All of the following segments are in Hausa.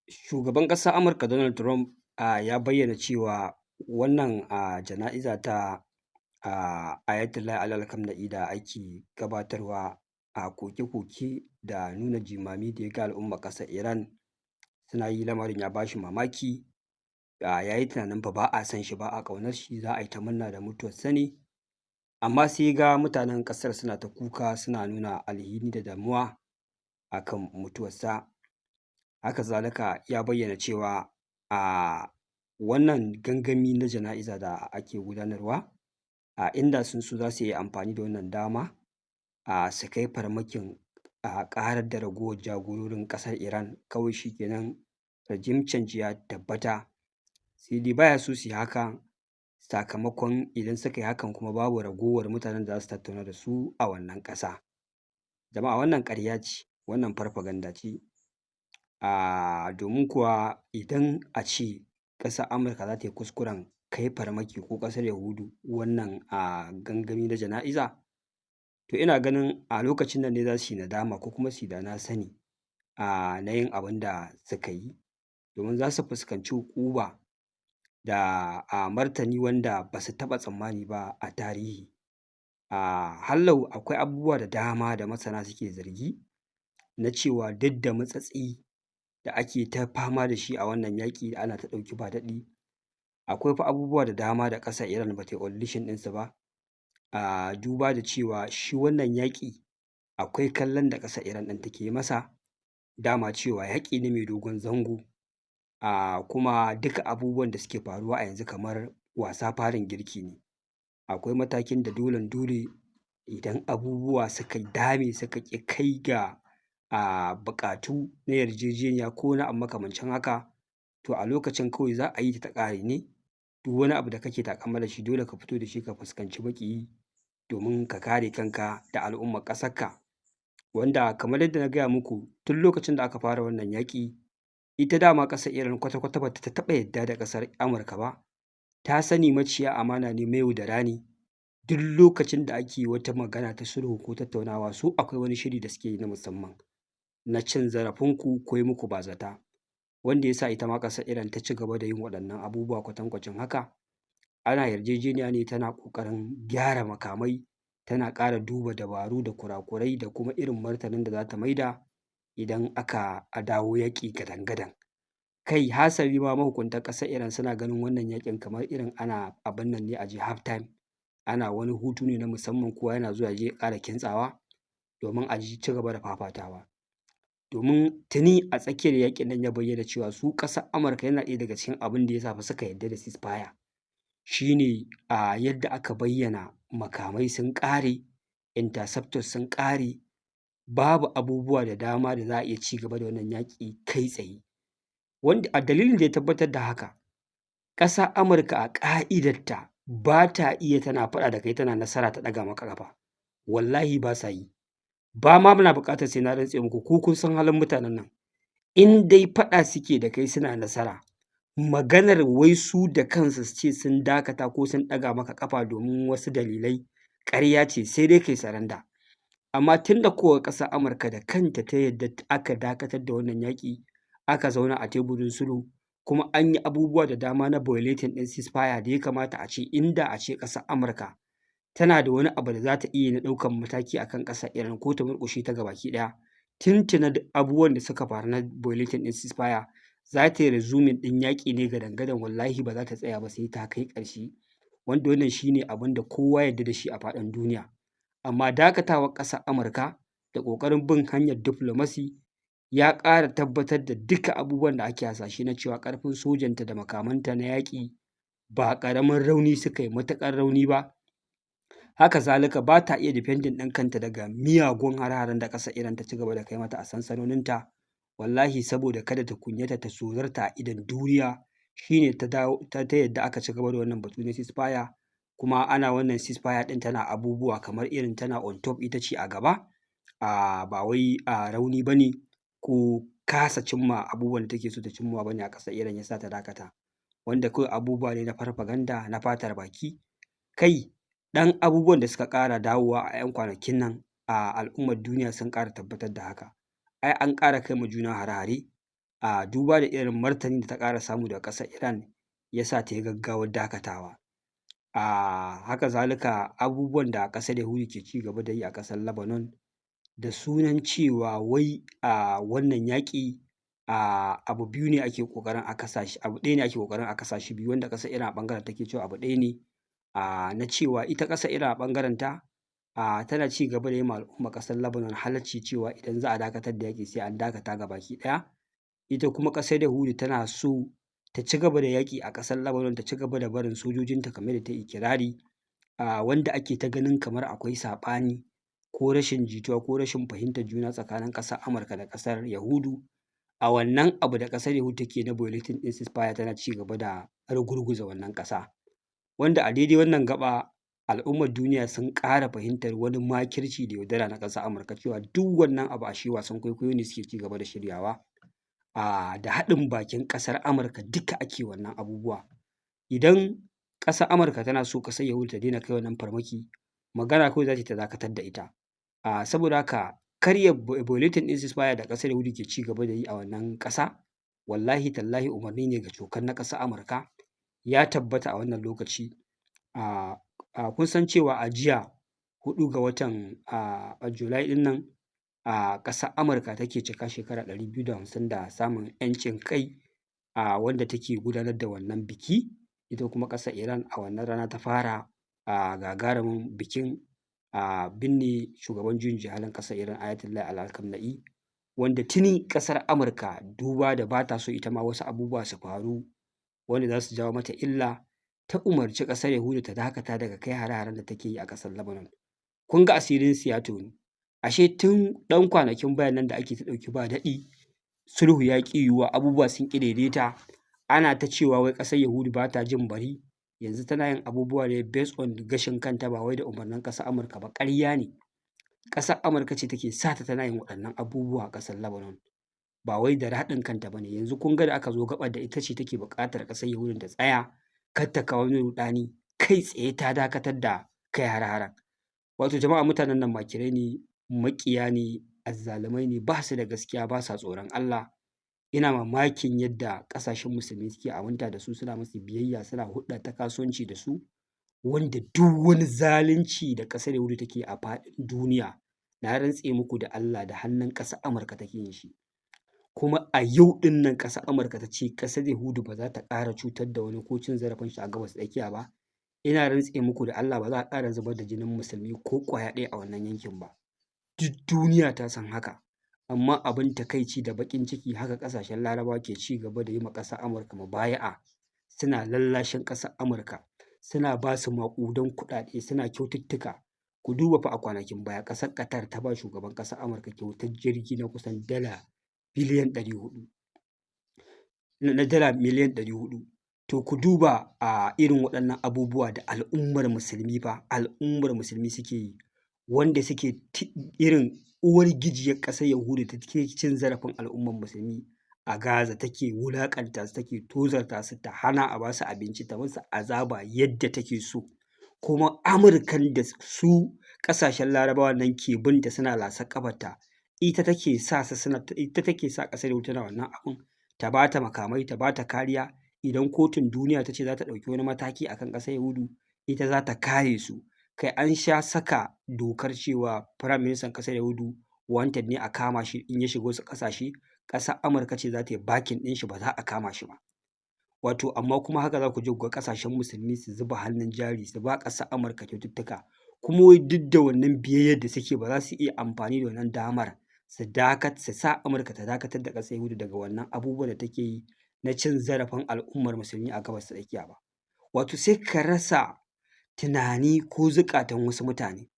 Shugaban ƙasar Amurka Donald Trump ya bayyana cewa wannan jana'iza ta Ayatollah Ali Khamenei da ake gabatarwa a koke-koke da nuna jimami da ya ga al'ummar ƙasar Iran suna yi, lamarin ya ba shi mamaki. Ya yi tunanin fa ba a son shi, ba a ƙaunar shi, za a yi ta murna da mutuwarsa ne, amma sai ya ga mutanen ƙasar suna ta kuka, suna nuna alhini da damuwa a kan mutuwarsa. Haka zalika ya bayyana cewa wannan gangami na jana'iza da ake gudanarwa, inda sun so za su iya amfani da wannan dama su kai farmakin ƙarar da ragowar jagororin ƙasar Iran, kawai shi kenan regime change ya tabbata. Sai dai ba ya so su yi hakan, sakamakon idan suka yi hakan kuma babu ragowar mutanen da za su tattauna da su a wannan ƙasa. Jama'a wannan ƙarya ce, wannan farfaganda ce, domin kuwa idan a ce ƙasar Amurka za ta yi kuskuren kai farmaki ko ƙasar Yahudu wannan gangami na jana'iza, to ina ganin a lokacin nan ne za su yi nadama ko kuma su yi da na sani na yin abin da suka yi, domin za su fuskanci uƙuba da martani wanda ba su taɓa tsammani ba a tarihi. Hallau akwai abubuwa da dama da masana suke zargi na cewa duk da matsatsi da ake ta fama da shi a wannan yaƙi, ana ta ɗauki ba daɗi, akwai fa abubuwa da dama da ƙasar Iran ba ta yi unleashing ɗinsu ba, duba da cewa shi wannan yaƙi akwai kallon da ƙasar Iran ɗin take masa, dama cewa yaƙi ne mai dogon zango, kuma duka abubuwan da suke faruwa a yanzu kamar wasa farin girki ne. Akwai matakin da dolen dole idan abubuwa suka dame suka ƙi kai ga buƙatu na yarjejeniya ko wani abu makamancin haka, to a lokacin kawai za a yi ta ƙare ne. Duk wani abu da kake taƙama da shi dole ka fito da shi ka fuskanci maƙiyi domin ka kare kanka da al'ummar ƙasarka, wanda kamar yadda na gaya muku tun lokacin da aka fara wannan yaƙi, ita dama ƙasar Iran kwata-kwata ba ta taɓa yarda da ƙasar Amurka ba. Ta sani maciya amana ne, mayaudara ne. Duk lokacin da ake wata magana ta sulhu ko tattaunawa, su akwai wani shiri da suke yi na musamman na cin zarafinku ko yi muku bazata, wanda ya sa ita ma ƙasar Iran ta ci gaba da yin waɗannan abubuwa kwatankwacin haka. Ana yarjejeniya ne, tana ƙoƙarin gyara makamai, tana ƙara duba dabaru da kurakurai da kuma irin martanin da za ta maida idan aka dawo yaƙi gadan-gadan. Kai hasali ma mahukuntan ƙasar Iran suna ganin wannan yaƙin kamar irin ana abin nan ne, a je half time, ana wani hutu ne na musamman, kowa yana zuwa ya je ya ƙara kintsawa domin a ci gaba da fafatawa. Domin tuni a tsakiyar yaƙin nan ya bayyana cewa su ƙasar Amurka yana ɗaya daga cikin abin da ya sa fa suka yarda da ceasefire, shi ne yadda aka bayyana makamai sun ƙare, interceptors sun ƙare, babu abubuwa da dama da za a iya ci gaba da wannan yaƙi kai tsaye. Wanda a dalilin da ya tabbatar da haka, ƙasar Amurka a ƙa'idarta ba ta iya tana faɗa da kai tana nasara ta ɗaga maka ƙafa, wallahi ba sa yi. Ba ma muna buƙatar sai na rantse muku, ku kun san halin mutanen nan. In dai faɗa suke da kai suna nasara, maganar wai su da kansu su ce sun dakata ko sun ɗaga maka ƙafa domin wasu dalilai, ƙarya ce, sai dai kai saranda. Amma tun da kuka ga ƙasar Amurka da kanta ta yarda aka dakatar da wannan yaƙi, aka zauna a teburin sulhu, kuma an yi abubuwa da dama na violating ɗin ceasefire da ya kamata a ce inda a ce ƙasar Amurka tana da wani abu da za ta iya na ɗaukan mataki a kan ƙasar Iran ko ta murƙushe ta gabaki ɗaya, tuntuni duk abubuwan da suka faru na violating ɗin ceasefire za ta yi resuming ɗin yaƙi ne gadan-gadan, wallahi ba za ta tsaya ba sai ta kai ƙarshe, wanda wannan shi ne abin da kowa ya yarda da shi a faɗin duniya. Amma dakatawar ƙasar Amurka da ƙoƙarin bin hanyar diflomacy ya ƙara tabbatar da duka abubuwan da ake hasashe na cewa ƙarfin sojanta da makamanta na yaƙi ba ƙaramin rauni suka yi, matuƙar rauni ba. Haka zalika ba ta iya defending ɗin kanta daga miyagun hare-haren da ƙasar Iran ta ci gaba da kai mata a sansanoninta. Wallahi saboda kada ta kunyata ta tozarta a idon duniya, shi ne ta yadda aka ci gaba da wannan batu na ceasefire, kuma ana wannan ceasefire ɗin tana abubuwa kamar irin tana on top, ita ce a gaba, ba wai rauni ba ne ko kasa cimma abubuwan da take so ta cimmawa ba ne a ƙasar Iran ya sa ta dakata, wanda kawai abubuwa ne na farfaganda na fatar baki. Kai ɗan abubuwan da suka ƙara dawowa a 'yan kwanakin nan, al'ummar duniya sun ƙara tabbatar da haka. Ai an ƙara kai ma juna hare-hare, duba da irin martanin da ta ƙara samu daga ƙasar Iran ya sa ta yi gaggawar dakatawa. Haka zalika abubuwan da ƙasar Yahudu ke ci gaba da yi a ƙasar Lebanon da sunan cewa wai wannan yaƙi abu biyu ne ake ƙoƙarin a kasa shi, abu ɗaya ne ake ƙoƙarin a kasa shi biyu, wanda ƙasar Iran a ɓangaren take cewa abu ɗaya ne, na cewa ita ƙasar Iran a ɓangaren ta tana ci gaba da yi ma al'ummar ƙasar Lebanon halacci cewa idan za a dakatar da yaƙi sai an dakata gabaki ɗaya. Ita kuma ƙasar Yahudu tana so ta ci gaba da yaƙi a ƙasar Lebanon, ta ci gaba da barin sojojinta kamar da ta yi ikirari, wanda ake ta ganin kamar akwai saɓani ko rashin jituwa ko rashin fahimtar juna tsakanin ƙasar Amurka da ƙasar Yahudu. A wannan abu da ƙasar Yahudu take na violating ɗin ceasefire tana ci gaba da rugurguza wannan ƙasa, wanda a daidai wannan gaɓa al'ummar duniya sun ƙara fahimtar wani makirci da yaudara na ƙasar Amurka cewa duk wannan abu ashe wasan kwaikwayo ne suke ci gaba da shiryawa, da haɗin bakin ƙasar Amurka duka ake wannan abubuwa. Idan ƙasar Amurka tana so ƙasar Yahudu ta daina kai wannan farmaki, magana kawai za ta yi ta dakatar da ita. Saboda haka karya violating ɗin ceasefire da ƙasar Yahudu ke ci gaba da yi a wannan ƙasa, wallahi tallahi umarni ne kacokan na ƙasar Amurka ya tabbata a wannan lokaci. Kun san cewa a jiya 4 ga watan Julai ɗin nan ƙasar Amurka take cika shekara 250 da samun 'yancin kai, wanda take gudanar da wannan biki. Ita kuma ƙasar Iran a wannan rana ta fara gagarumin bikin binne shugaban juyin juya halin ƙasar Iran Ayatollah Ali Khamenei, wanda tuni ƙasar Amurka duba da ba ta so ita ma wasu abubuwa su faru wanda za su jawo mata illa, ta umarci ƙasar Yahudu ta dakata daga kai hare-haren da take yi a ƙasar Lebanon. Kun ga asirin su ya tonu. Ashe tun ɗan kwanakin bayan nan da ake ta ɗauki ba daɗi, sulhu ya ƙi yiwuwa, abubuwa sun ƙi daidaita, ana ta cewa wai ƙasar Yahudu ba ta jin bari, yanzu tana yin abubuwa ne based on gashin kanta ba wai da umarnin ƙasar Amurka ba. Ƙarya ne. Ƙasar Amurka ce take sa ta tana yin waɗannan abubuwa a ƙasar Lebanon, ba wai da raɗin kanta ba ne. Yanzu kun ga da aka zo gaɓar da ita ce take buƙatar ƙasar Yahudu ta tsaya kar ta kawo wani ruɗani, kai tsaye ta dakatar da kai hare-haren. Wato jama'a, mutanen nan makirai ne, maƙiya ne, azzalumai ne, ba su da gaskiya, ba sa tsoron Allah. Ina mamakin yadda ƙasashen musulmi suke aminta da su, suna musu biyayya, suna hulɗa ta kasuwanci da su, wanda duk wani zalunci da ƙasar Yahudu take a faɗin duniya, na rantse muku da Allah da hannun ƙasar Amurka take yin shi. Kuma a yau ɗin nan ƙasar Amurka ta ce ƙasar Yahudu ba za ta ƙara cutar da wani ko cin zarafin shi a Gabas ta Tsakiya ba. Ina rantse muku da Allah ba za a ƙara zubar da jinin musulmi ko ƙwaya ɗaya a wannan yankin ba. Duk duniya ta san haka. Amma abin takaici da baƙin ciki, haka ƙasashen Larabawa ke ci gaba da yi ma ƙasar Amurka mubaya'a, suna lallashin ƙasar Amurka, suna ba su maƙudan kuɗaɗe, suna kyaututtuka. Ku duba fa a kwanakin baya ƙasar Qatar ta ba shugaban ƙasar Amurka kyautar jirgi na kusan dala biliyan 400, na dala miliyan 400. To ku duba irin waɗannan abubuwa da al'ummar musulmi suke yi, wanda suke irin uwargijiyar ƙasar Yahudu da take cin zarafin al'ummar musulmi a Gaza, take wulaƙanta su, take tozarta su, ta hana a ba su abinci, ta musu azaba yadda take so. Kuma Amurkan da su ƙasashen Larabawa nan ke binta suna lasar ƙafarta, ita take sa ƙasar Yahudu tana wannan abun, ta ba ta makamai, ta ba ta kariya. Idan kotun duniya ta ce za ta ɗauki wani mataki akan ƙasar Yahudu, ita za ta kare su. Kai an sha saka dokar cewa Firaministan ƙasar Yahudu wanted ne a kama shi in ya shiga wasu ƙasashe, ƙasar Amurka ce za ta yi backing ɗin shi, ba za a kama shi ba. Wato amma kuma haka za ku je ku ga ƙasashen musulmi su zuba hannun jari, su ba ƙasar Amurka kyaututtuka, kuma wai duk da wannan biyayyar da suke ba za su iya amfani da wannan damar su sa Amurka ta dakatar da ƙasar Yahudu daga wannan abubuwan da take yi na cin zarafin al'ummar musulmi a Gabas ta Tsakiya ba. Wato sai ka rasa tunani ko zukatan wasu mutane.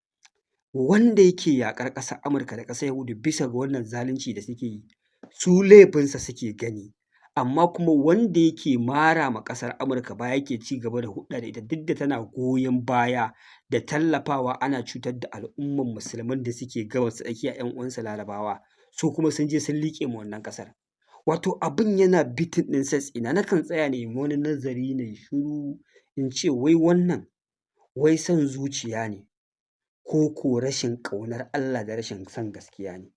Wanda yake yaƙar ƙasar Amurka da ƙasar Yahudu bisa ga wannan zalunci da suke yi, su laifinsa suke gani, amma kuma wanda yake mara ma ƙasar Amurka baya, yake ci gaba da hulɗa da ita duk da tana goyon baya da tallafawa ana cutar da al'ummar musulman da suke Gabas ta Tsakiya, 'yan uwansa Larabawa, su kuma sun je sun liƙe ma wannan ƙasar. Wato abin yana bitin ɗin sense ina, nakan tsaya ne wani nazari ne shiru in ce wai wannan wai son zuciya ne ko rashin ƙaunar Allah da rashin son gaskiya ne?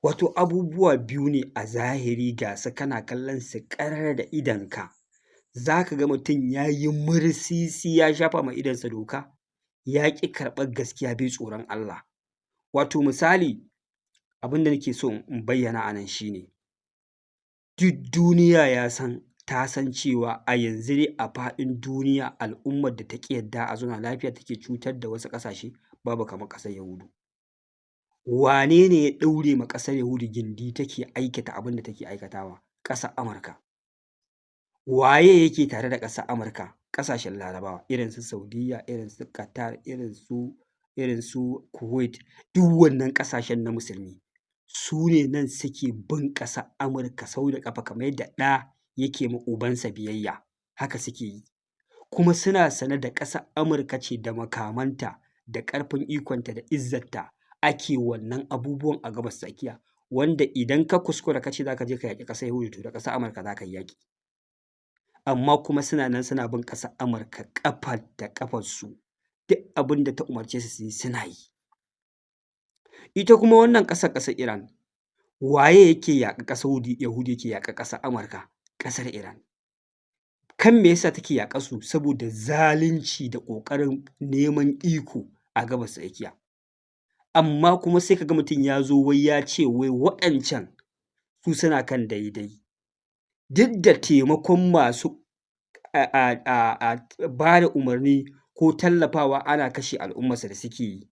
Wato abubuwa biyu ne a zahiri ga su kana kallon su ƙarar da idonka, za ka ga mutum ya yi mursisi ya shafa ma idonsa doka, ya ƙi karɓar gaskiya bai tsoron Allah. Wato misali, abin da nake so in bayyana a nan shi ne, duk duniya ta san cewa a yanzu dai a faɗin duniya al'ummar da ta ƙi yadda a zauna lafiya take cutar da wasu ƙasashe babu kamar ƙasar Yahudu. Wane ne ya ɗaure ma ƙasar Yahudu gindi take aikata abin da take aikatawa? Ƙasar Amurka. Waye yake tare da ƙasar Amurka? Ƙasashen Larabawa irin su Saudiyya, irin su Qatar, irin su Kuwait, duk wannan ƙasashen na musulmi. Su ne nan suke bin ƙasar Amurka sau da ƙafa kamar yadda ɗa yake ma ubansa biyayya, haka suke yi. Kuma suna sane da ƙasar Amurka ce da makamanta da ƙarfin ikonta da izzarta ake wannan abubuwan a Gabas ta Tsakiya, wanda idan ka kuskura ka ce za ka je ka yaƙi ƙasar Yahudu to da ƙasar Amurka za ka yi yaƙi. Amma kuma suna nan suna bin ƙasar Amurka ƙafa da ƙafarsu, duk abin da ta umarce su su yi suna yi. Ita kuma wannan ƙasar Iran, waye yake yaƙar ƙasar Yahudu yake yaƙar ƙasar Amurka? Ƙasar Iran. Kan me yasa take yaƙar su? Saboda zalunci da ƙoƙarin neman iko a Gabas ta Tsakiya. Amma kuma sai ka ga mutum ya zo wai ya ce wai waɗancan su suna kan daidai. Duk da taimakon masu ba da umarni ko tallafawa ana kashe al'ummarsu da suke yi,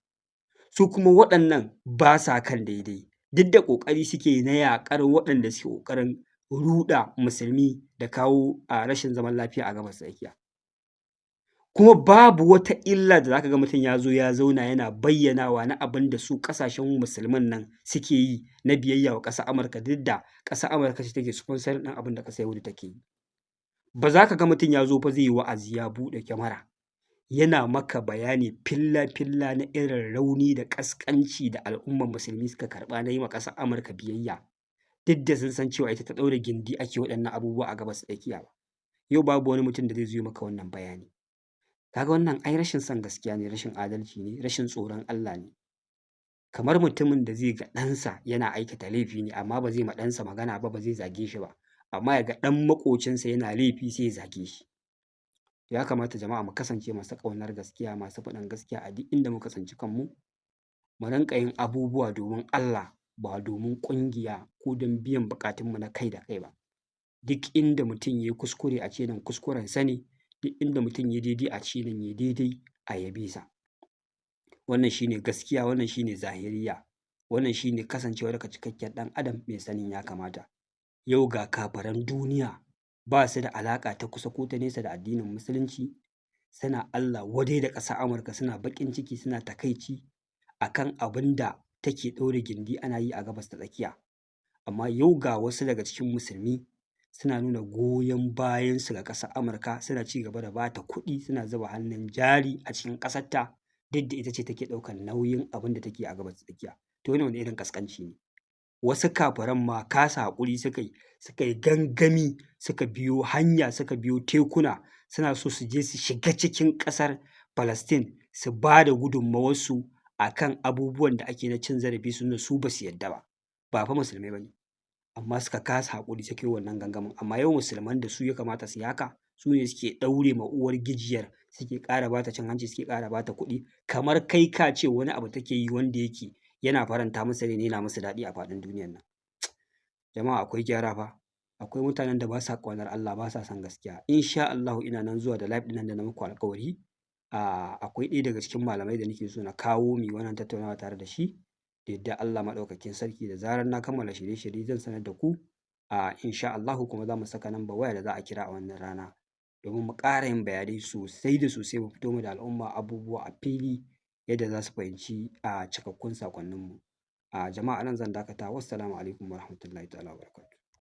su kuma waɗannan ba sa kan daidai. Duk da ƙoƙari suke na yaƙar waɗanda suke ƙoƙarin ruɗa musulmi da kawo rashin zaman lafiya a Gabas ta Tsakiya. Kuma babu wata illa da za ka ga mutum ya zo ya zauna yana bayyanawa na abin da su ƙasashen musulman nan suke yi na biyayya wa ƙasar Amurka, duk da ƙasar Amurka ce take sponsoring ɗin abin da ƙasar Yahudu take yi. Ba za ka ga mutum ya zo fa zai yi wa'azi ya buɗe kyamara yana maka bayani filla-filla na irin rauni da ƙasƙanci da al'ummar musulmi suka karɓa na yi ma ƙasar Amurka biyayya, duk da sun san cewa ita ta ɗaure gindi ake waɗannan abubuwa a Gabas ta Tsakiya ba. Yau babu wani mutum da zai zo ya maka wannan bayani. Ka ga wannan ai rashin son gaskiya ne, rashin adalci ne, rashin tsoron Allah ne. Kamar mutumin da zai ga ɗansa yana aikata laifi ne amma ba zai ma ɗansa magana ba, ba zai zage shi ba, amma ya ga ɗan maƙocinsa yana laifi sai ya zage shi. Ya kamata jama'a mu kasance masu ƙaunar gaskiya, masu faɗin gaskiya a duk inda muka tsinci kanmu. Mu rinƙa yin abubuwa domin Allah ba domin ƙungiya ko don biyan buƙatunmu na kai da kai ba. Duk inda mutum ya yi kuskure a ce nan kuskurensa ne, duk inda mutum ya yi daidai a ce nan ya yi daidai a yabe sa. Wannan shi ne gaskiya, wannan shi ne zahiriya, wannan shi ne kasancewarka cikakken ɗan adam mai sanin ya kamata. Yau ga kafiran duniya ba su da alaƙa ta kusa ko ta nesa da addinin musulunci, suna Allah wadai da ƙasar Amurka, suna baƙin ciki, suna takaici a kan abin da take ɗaure gindi ana yi a Gabas ta Tsakiya. Amma yau ga wasu daga cikin musulmi suna nuna goyon bayansu ga ƙasar Amurka, suna ci gaba da ba ta kuɗi, suna zuba hannun jari a cikin ƙasarta, duk da ita ce take ɗaukar nauyin abin da take a Gabas ta Tsakiya. To wannan wani irin ƙasƙanci ne? Wasu kafiran ma kasa haƙuri suka yi gangami, suka biyo hanya, suka biyo tekuna, suna so su je su shiga cikin ƙasar Falastin su ba da gudunmawarsu a kan abubuwan da ake na cin zarafi, su nuna su ba su yarda ba. Ba fa musulmai ba ne, amma suka kasa haƙuri suka yi wannan gangamin. Amma yau musulman da su ya kamata su yi haka, su ne suke ɗaure ma uwar gijiyar, suke ƙara ba ta cin hanci, suke ƙara ba ta kuɗi, kamar kai ka ce wani abu take yi wanda yake yana faranta musu rai ne, yana musu daɗi a faɗin duniyar nan. Jama'a akwai gyara fa, akwai mutanen da ba sa ƙaunar Allah, ba sa son gaskiya. Insha Allahu ina nan zuwa da live ɗin nan da na muku alƙawari. Akwai ɗaya daga cikin malamai da nake so na kawo mu yi wannan tattaunawa tare da shi, da yardar Allah Maɗaukakin Sarki. Da zarar na kammala shirye-shirye zan sanar da ku. Insha Allahu kuma za mu saka number waya da za a kira a wannan rana, domin mu ƙara yin bayanai sosai da sosai, mu fito mu da al'umma abubuwa a fili yadda za su fahimci cikakkun saƙonninmu. Jama'a nan zan dakata. Wassalamu alaikum warahmatullahi ta'ala wabarakatuh.